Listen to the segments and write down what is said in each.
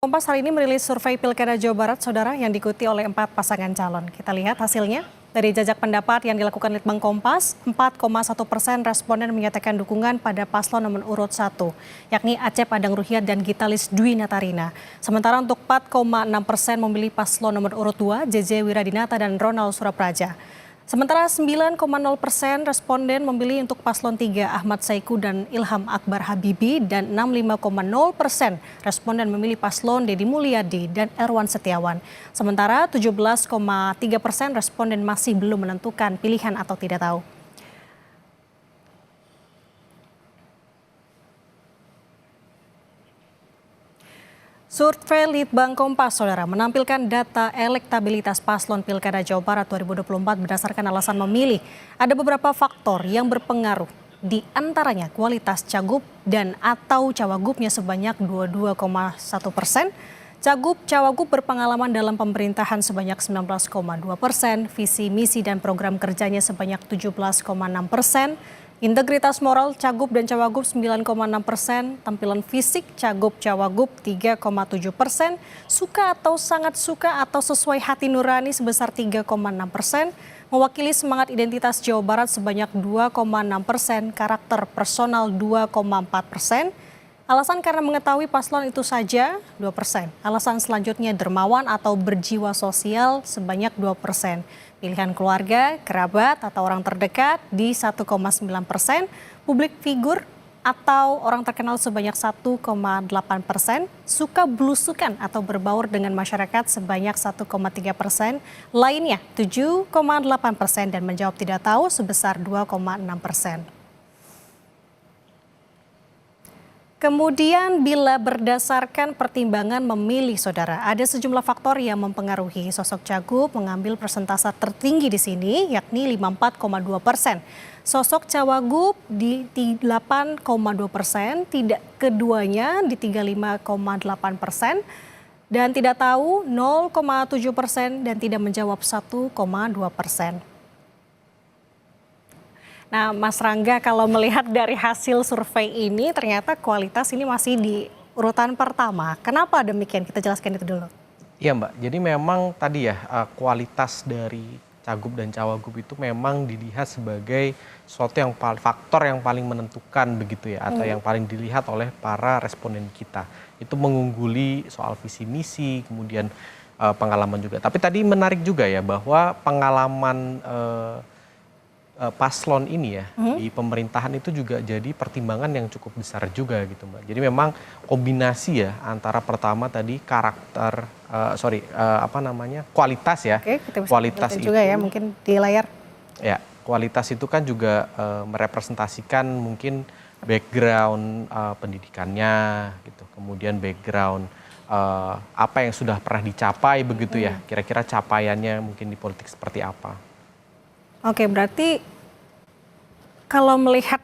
Kompas hari ini merilis survei Pilkada Jawa Barat, Saudara, yang diikuti oleh 4 pasangan calon. Kita lihat hasilnya. Dari jajak pendapat yang dilakukan Litbang Kompas, 4,1% responden menyatakan dukungan pada paslon nomor urut 1, yakni Acep Adang Ruhyat dan Gitalis Dwi Natarina. Sementara untuk 4,6% memilih paslon nomor urut 2, JJ Wiradinata dan Ronald Surapraja. Sementara 9,0% responden memilih untuk paslon 3 Ahmad Saiku dan Ilham Akbar Habibi dan 65,0% responden memilih paslon Deddy Mulyadi dan Erwan Setiawan. Sementara 17,3% responden masih belum menentukan pilihan atau tidak tahu. Survei Litbang Kompas, Saudara, menampilkan data elektabilitas paslon Pilkada Jawa Barat 2024 berdasarkan alasan memilih. Ada beberapa faktor yang berpengaruh, di antaranya kualitas cagup dan atau cawagupnya sebanyak 22,1%, cagup cawagup berpengalaman dalam pemerintahan sebanyak 19,2%, visi misi dan program kerjanya sebanyak 17,6%, integritas moral cagup dan cawagup 9,6%, tampilan fisik cagup cawagup 3,7%, suka atau sangat suka atau sesuai hati nurani sebesar 3,6%, mewakili semangat identitas Jawa Barat sebanyak 2,6%, karakter personal 2,4%, alasan karena mengetahui paslon itu saja 2%, alasan selanjutnya dermawan atau berjiwa sosial sebanyak 2%. Pilihan keluarga, kerabat, atau orang terdekat di 1,9%, publik figur atau orang terkenal sebanyak 1,8%, suka belusukan atau berbaur dengan masyarakat sebanyak 1,3%, lainnya 7,8% dan menjawab tidak tahu sebesar 2,6%. Kemudian bila berdasarkan pertimbangan memilih, Saudara, ada sejumlah faktor yang mempengaruhi sosok cagup mengambil persentase tertinggi di sini, yakni 54,2%. Sosok cawagup di 8,2%, tidak keduanya di 35,8%, dan tidak tahu 0,7% dan tidak menjawab 1,2%. Nah, Mas Rangga, kalau melihat dari hasil survei ini, ternyata kualitas ini masih di urutan pertama. Kenapa demikian? Kita jelaskan itu dulu. Iya, Mbak. Jadi memang tadi ya, kualitas dari cagup dan cawagup itu memang dilihat sebagai suatu yang faktor yang paling menentukan begitu ya, atau yang paling dilihat oleh para responden kita. Itu mengungguli soal visi misi, kemudian pengalaman juga. Tapi tadi menarik juga ya bahwa pengalaman paslon ini ya di pemerintahan itu juga jadi pertimbangan yang cukup besar juga gitu, Mbak. Jadi memang kombinasi ya antara pertama tadi karakter, kualitas ya. Oke, kita bisa kualitas itu juga ya mungkin di layar. Ya, kualitas itu kan juga merepresentasikan mungkin background pendidikannya gitu, kemudian background apa yang sudah pernah dicapai begitu ya. Kira-kira capaiannya mungkin di politik seperti apa. Oke, berarti kalau melihat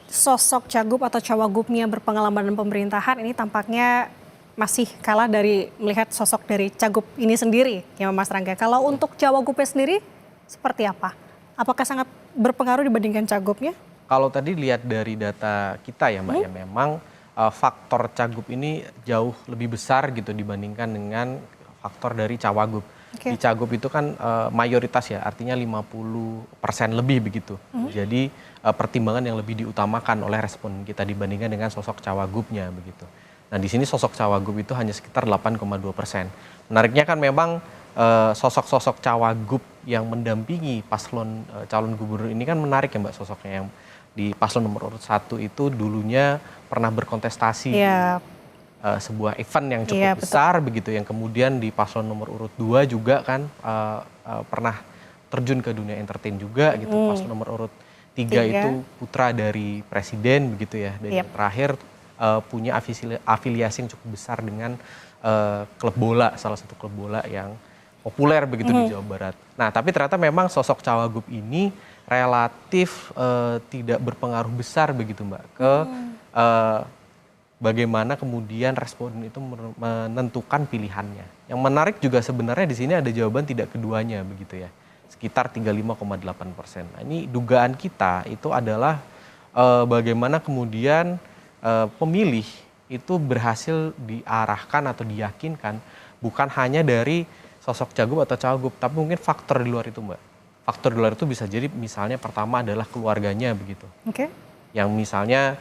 sosok cagup atau cawagupnya berpengalaman dalam pemerintahan, ini tampaknya masih kalah dari melihat sosok dari cagup ini sendiri, ya Mas Rangga. Kalau untuk cawagupnya sendiri, seperti apa? Apakah sangat berpengaruh dibandingkan cagupnya? Kalau tadi lihat dari data kita ya Mbak, ya memang faktor cagup ini jauh lebih besar gitu dibandingkan dengan faktor dari cawagup. Oke. Di cagup itu kan mayoritas ya, artinya 50% lebih begitu. Jadi pertimbangan yang lebih diutamakan oleh respon kita dibandingkan dengan sosok cawagupnya begitu. Nah di sini sosok cawagup itu hanya sekitar 8,2%. Menariknya kan memang sosok-sosok cawagup yang mendampingi paslon calon gubernur ini kan menarik ya Mbak, sosoknya yang di paslon nomor urut 1 itu dulunya pernah berkontestasi. Ya. Sebuah event yang cukup besar begitu, yang kemudian di paslon nomor urut 2 juga kan pernah terjun ke dunia entertain juga gitu. Paslon nomor urut 3 itu putra dari presiden begitu ya, dan yang terakhir punya afiliasi yang cukup besar dengan klub bola, salah satu klub bola yang populer begitu di Jawa Barat. Nah tapi ternyata memang sosok cawagup ini relatif tidak berpengaruh besar begitu Mbak ke bagaimana kemudian responden itu menentukan pilihannya. Yang menarik juga sebenarnya di sini ada jawaban tidak keduanya begitu ya, sekitar 35,8%. Nah, ini dugaan kita itu adalah bagaimana kemudian pemilih itu berhasil diarahkan atau diyakinkan bukan hanya dari sosok cagup atau cawagup, tapi mungkin faktor di luar itu, Mbak. Faktor di luar itu bisa jadi misalnya pertama adalah keluarganya begitu. Oke. Yang misalnya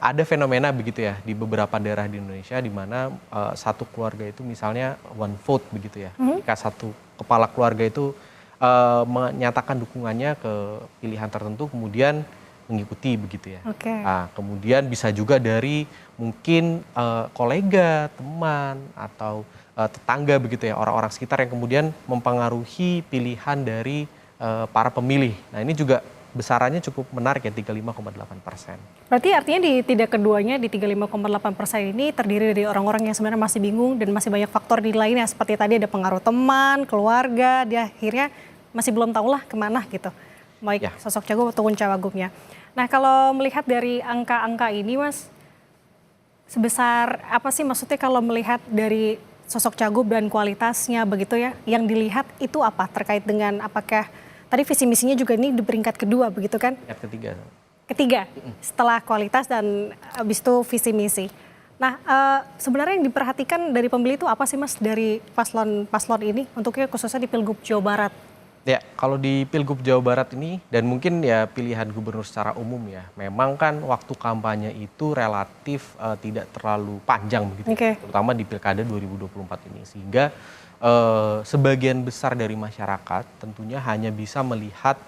ada fenomena begitu ya di beberapa daerah di Indonesia di mana satu keluarga itu misalnya one vote begitu ya. Jika satu kepala keluarga itu menyatakan dukungannya ke pilihan tertentu kemudian mengikuti begitu ya. Oke. Nah, kemudian bisa juga dari mungkin kolega, teman atau tetangga begitu ya, orang-orang sekitar yang kemudian mempengaruhi pilihan dari para pemilih. Nah, ini juga besarannya cukup menarik ya, 35,8%. Berarti artinya di tidak keduanya di 35,8% ini terdiri dari orang-orang yang sebenarnya masih bingung dan masih banyak faktor di lainnya seperti tadi ada pengaruh teman, keluarga, dia akhirnya masih belum tahu lah kemana gitu. Baik Ya. sosok cagup ataupun cawagupnya. Nah kalau melihat dari angka-angka ini Mas, sebesar apa sih maksudnya kalau melihat dari sosok cagup dan kualitasnya begitu ya, yang dilihat itu apa terkait dengan apakah tadi visi misinya juga ini di peringkat kedua begitu kan? Yang ketiga. Ketiga, setelah kualitas dan habis itu visi misi. Nah, sebenarnya yang diperhatikan dari pemilih itu apa sih Mas dari paslon ini untuknya khususnya di Pilgub Jawa Barat? Ya, kalau di Pilgub Jawa Barat ini dan mungkin ya pilihan gubernur secara umum ya, memang kan waktu kampanye itu relatif tidak terlalu panjang begitu, Oke. terutama di Pilkada 2024 ini, sehingga sebagian besar dari masyarakat tentunya hanya bisa melihat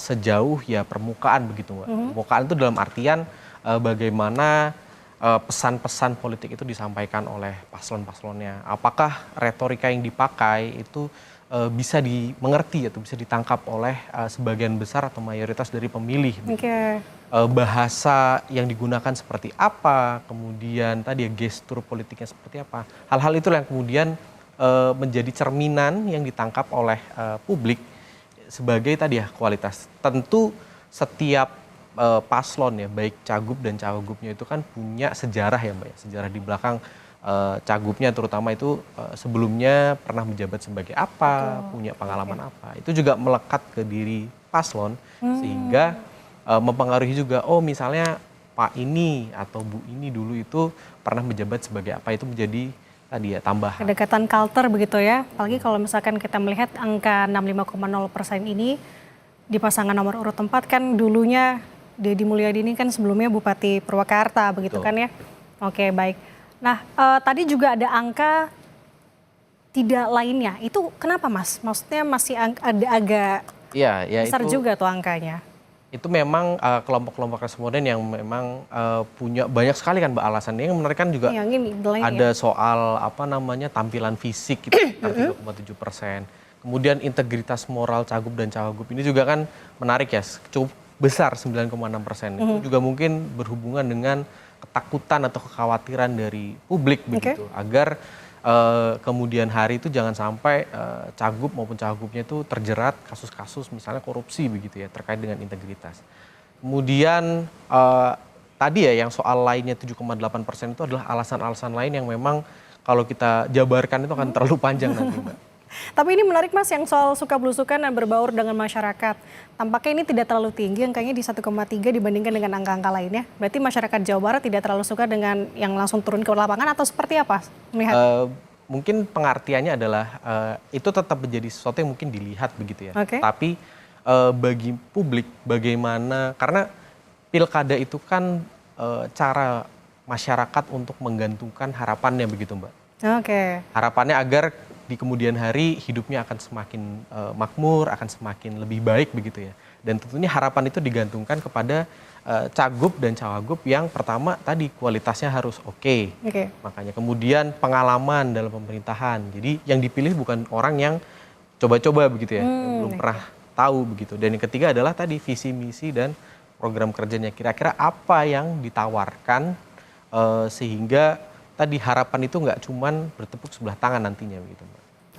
sejauh ya permukaan begitu, Mbak. Permukaan itu dalam artian bagaimana pesan-pesan politik itu disampaikan oleh paslon-paslonnya. Apakah retorika yang dipakai itu bisa dimengerti atau bisa ditangkap oleh sebagian besar atau mayoritas dari pemilih. Oke. Bahasa yang digunakan seperti apa, kemudian tadi ya gestur politiknya seperti apa. Hal-hal itulah yang kemudian menjadi cerminan yang ditangkap oleh publik sebagai tadi ya kualitas. Tentu setiap paslon ya, baik cagup dan cawagupnya itu kan punya sejarah ya Mbak ya, sejarah di belakang. Cagupnya terutama itu sebelumnya pernah menjabat sebagai apa, punya pengalaman apa. Itu juga melekat ke diri paslon sehingga mempengaruhi juga, oh misalnya Pak ini atau Bu ini dulu itu pernah menjabat sebagai apa, itu menjadi tadi ya tambahan. Kedekatan culture begitu ya, apalagi kalau misalkan kita melihat angka 65,0% ini di pasangan nomor urut 4 kan dulunya Deddy Mulyadi ini kan sebelumnya Bupati Purwakarta begitu Betul. kan ya. Oke baik. Nah, tadi juga ada angka tidak lainnya. Itu kenapa Mas? Maksudnya masih ada agak Iya, ya besar itu juga tuh angkanya. itu memang kelompok-kelompok responden yang memang punya banyak sekali kan Mbak alasannya. Yang menarik kan juga Yang ini lainnya. ada soal apa namanya tampilan fisik gitu, sekitar 3,7%. Kemudian integritas moral cagup dan cawagup ini juga kan menarik ya, cukup besar 9,6%. Itu juga mungkin berhubungan dengan ketakutan atau kekhawatiran dari publik begitu, agar kemudian hari itu jangan sampai cagup maupun cawagupnya itu terjerat kasus-kasus misalnya korupsi begitu ya terkait dengan integritas. Kemudian tadi ya yang soal lainnya 7,8% itu adalah alasan-alasan lain yang memang kalau kita jabarkan itu akan terlalu panjang nanti Mbak. Tapi ini menarik Mas yang soal suka belusukan dan berbaur dengan masyarakat. Tampaknya ini tidak terlalu tinggi, angkanya di 1,3 dibandingkan dengan angka-angka lainnya. Berarti masyarakat Jawa Barat tidak terlalu suka dengan yang langsung turun ke lapangan atau seperti apa? Melihat. Mungkin pengertiannya adalah itu tetap menjadi sesuatu yang mungkin dilihat begitu ya. Oke. Tapi bagi publik bagaimana, karena pilkada itu kan cara masyarakat untuk menggantungkan harapannya begitu Mbak. Oke. Harapannya agar di kemudian hari hidupnya akan semakin makmur, akan semakin lebih baik begitu ya. Dan tentunya harapan itu digantungkan kepada cagup dan cawagup yang pertama tadi kualitasnya harus oke. Makanya kemudian pengalaman dalam pemerintahan. Jadi yang dipilih bukan orang yang coba-coba begitu ya, yang belum pernah tahu begitu. Dan yang ketiga adalah tadi visi misi dan program kerjanya. Kira-kira apa yang ditawarkan sehingga tadi harapan itu nggak cuman bertepuk sebelah tangan nantinya begitu Mbak.